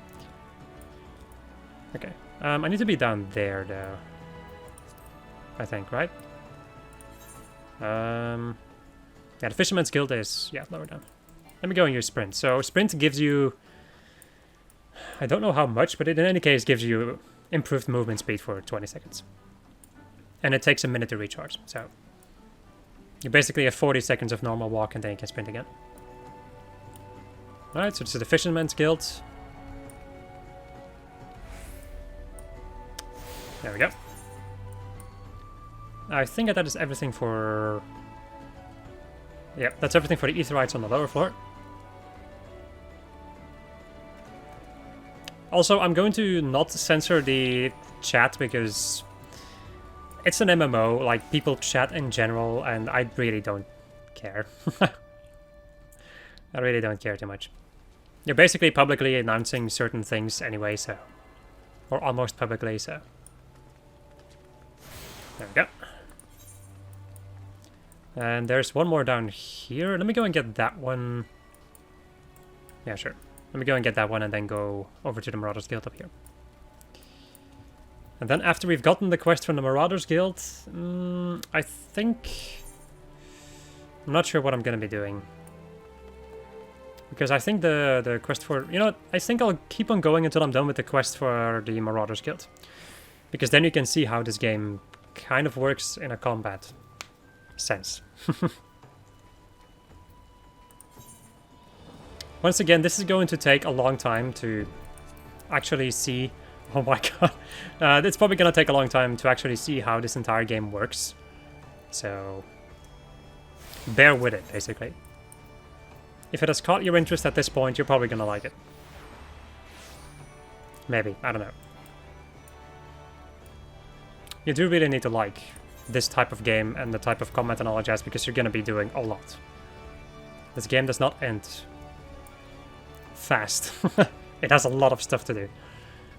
Okay. I need to be down there, though. I think, right? Yeah, the Fisherman's Guild is, yeah, lower down. Let me go and use Sprint. So Sprint gives you... I don't know how much, but it in any case gives you improved movement speed for 20 seconds. And it takes a minute to recharge, so... You basically have 40 seconds of normal walk and then you can sprint again. Alright, so this is the Fisherman's Guild. There we go. I think that is everything for... Yeah, that's everything for the Aetherytes on the lower floor. Also, I'm going to not censor the chat because it's an MMO, like people chat in general, and I really don't care. I really don't care too much. You're basically publicly announcing certain things anyway, so... Or almost publicly, so... There we go. And there's one more down here. Let me go and get that one. Yeah, sure. Let me go and get that one and then go over to the Marauders Guild up here. And then after we've gotten the quest from the Marauders Guild, I think I'm not sure what I'm gonna be doing. Because I think the quest for... You know what? I think I'll keep on going until I'm done with the quest for the Marauders Guild. Because then you can see how this game kind of works in a combat sense. Once again, this is going to take a long time to actually see... Oh my god. It's probably going to take a long time to actually see how this entire game works. So... bear with it, basically. If it has caught your interest at this point, you're probably going to like it. Maybe. I don't know. You do really need to like this type of game and the type of combat and all that jazz, because you're going to be doing a lot. This game does not end fast. It has a lot of stuff to do.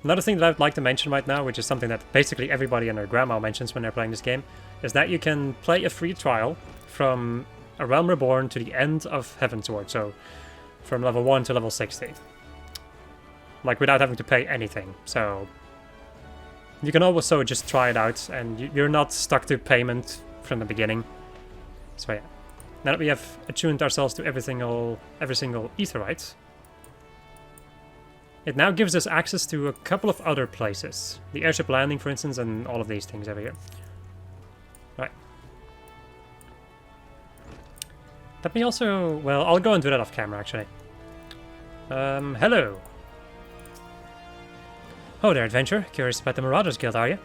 Another thing that I'd like to mention right now, which is something that basically everybody and their grandma mentions when they're playing this game, is that you can play a free trial from A Realm Reborn to the end of Heavensward, so from level 1 to level 60. Like, without having to pay anything, so... You can also just try it out, and you're not stuck to payment from the beginning. So yeah. Now that we have attuned ourselves to every single Aetheryte, it now gives us access to a couple of other places. The airship landing, for instance, and all of these things over here. Right. Let me also... Well, I'll go and do that off camera, actually. Hello. Oh there, adventurer. Curious about the Marauders Guild, are you?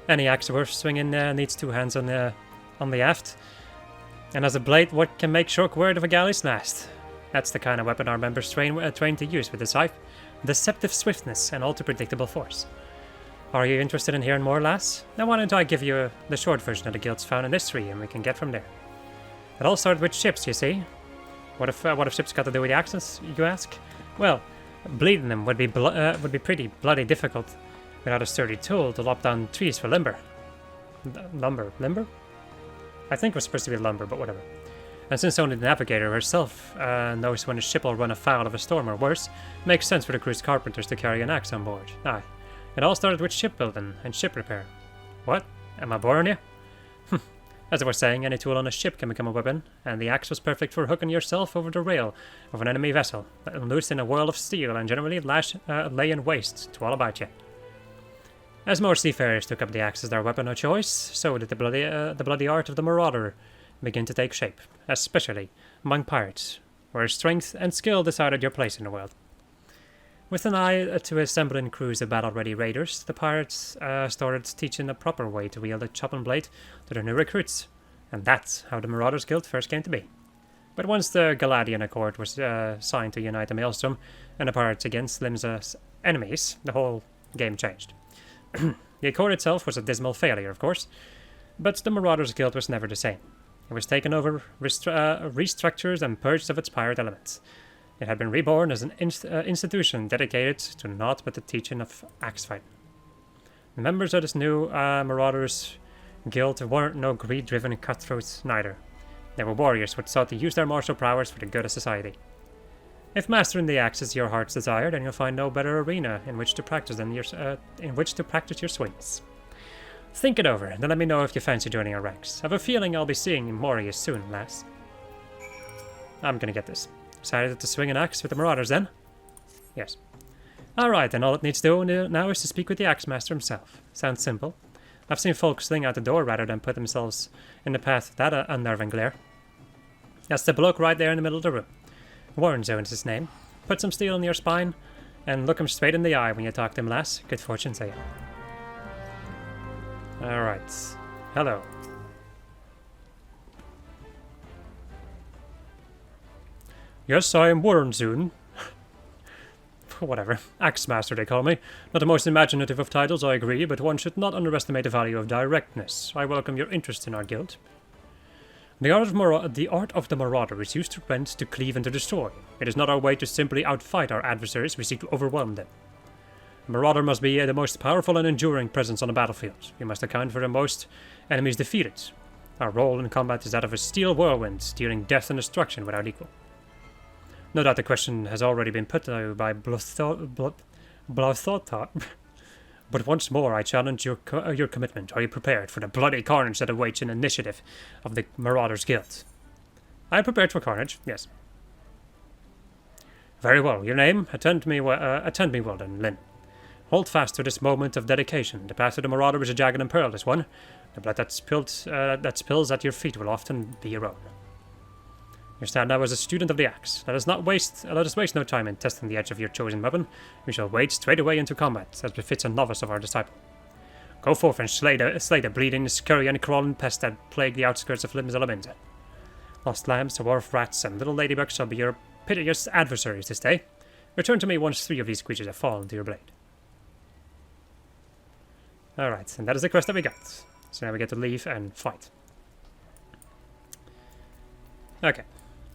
Any axe worth swinging needs two hands on the aft. And as a blade, what can make short work of a galley's mast? That's the kind of weapon our members train to use with the scythe. Deceptive swiftness and all too predictable force. Are you interested in hearing more, lass? Now why don't I give you the short version of the guilds found in this tree, and we can get from there. It all started with ships, you see. What if ships got to do with the axes, you ask? Well, bleeding them would be pretty bloody difficult without a sturdy tool to lop down trees for lumber. Lumber? I think it was supposed to be lumber, but whatever. And since only the navigator herself knows when a ship will run afoul of a storm or worse, it makes sense for the crew's carpenters to carry an axe on board. Aye, it all started with shipbuilding and ship repair. What? Am I boring you? As I was saying, any tool on a ship can become a weapon, and the axe was perfect for hooking yourself over the rail of an enemy vessel, loose in a whirl of steel and generally laying waste to all about you. As more seafarers took up the axe as their weapon of choice, so did the bloody art of the marauder begin to take shape, especially among pirates, where strength and skill decided your place in the world. With an eye to assembling crews of battle-ready raiders, the pirates started teaching the proper way to wield a chopping blade to their new recruits, and that's how the Marauders Guild first came to be. But once the Galadian Accord was signed to unite the Maelstrom and the pirates against Limsa's enemies, the whole game changed. The Accord itself was a dismal failure, of course, but the Marauders Guild was never the same. It was taken over, restructured, and purged of its pirate elements. It had been reborn as an institution dedicated to naught but the teaching of axe fighting. The members of this new Marauders Guild weren't no greed-driven cutthroats neither. They were warriors who sought to use their martial prowess for the good of society. If mastering the axe is your heart's desire, then you'll find no better arena in which to practice your swings. Think it over, then let me know if you fancy joining our ranks. I have a feeling I'll be seeing more of you soon, lass. I'm gonna get this. Decided to swing an axe with the Marauders, then? Yes. Alright, then all it needs doing now is to speak with the axe master himself. Sounds simple. I've seen folks sling out the door rather than put themselves in the path of that unnerving glare. That's the bloke right there in the middle of the room. Warren Zone's his name. Put some steel in your spine, and look him straight in the eye when you talk to him, lass. Good fortune to you. Alright. Hello. Yes, I am Warren Zone. Whatever. Axe Master, they call me. Not the most imaginative of titles, I agree, but one should not underestimate the value of directness. I welcome your interest in our guild. The art of the Marauder is used to rend, to cleave, and to destroy. It is not our way to simply outfight our adversaries, we seek to overwhelm them. A Marauder must be the most powerful and enduring presence on the battlefield. We must account for the most enemies defeated. Our role in combat is that of a steel whirlwind, dealing death and destruction without equal. No doubt the question has already been put to you by Blothota. But once more, I challenge your commitment. Are you prepared for the bloody carnage that awaits an initiative of the Marauders Guild? I am prepared for carnage, yes. Very well, your name? Attend me well then, Lin. Hold fast to this moment of dedication. The path to the Marauder is a jagged and perilous one. The blood that spills at your feet will often be your own. You stand now as a student of the axe. Let us waste no time in testing the edge of your chosen weapon. We shall wade straight away into combat, as befits a novice of our disciple. Go forth and slay the bleeding, scurry and crawling pest that plague the outskirts of Limzalaminza. Lost lambs, dwarf rats, and little ladybugs shall be your piteous adversaries this day. Return to me once 3 of these creatures have fallen to your blade. Alright, and that is the quest that we got. So now we get to leave and fight. Okay.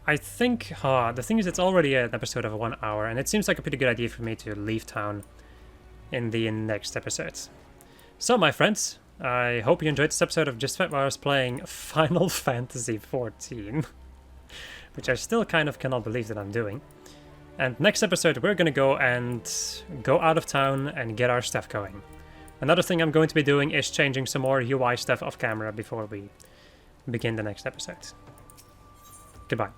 I think, the thing is it's already an episode of 1 hour, and it seems like a pretty good idea for me to leave town in the next episode. So my friends, I hope you enjoyed this episode of Just Fat while I was playing Final Fantasy XIV. Which I still kind of cannot believe that I'm doing. And next episode we're gonna go out of town and get our stuff going. Another thing I'm going to be doing is changing some more UI stuff off camera before we begin the next episode. Goodbye.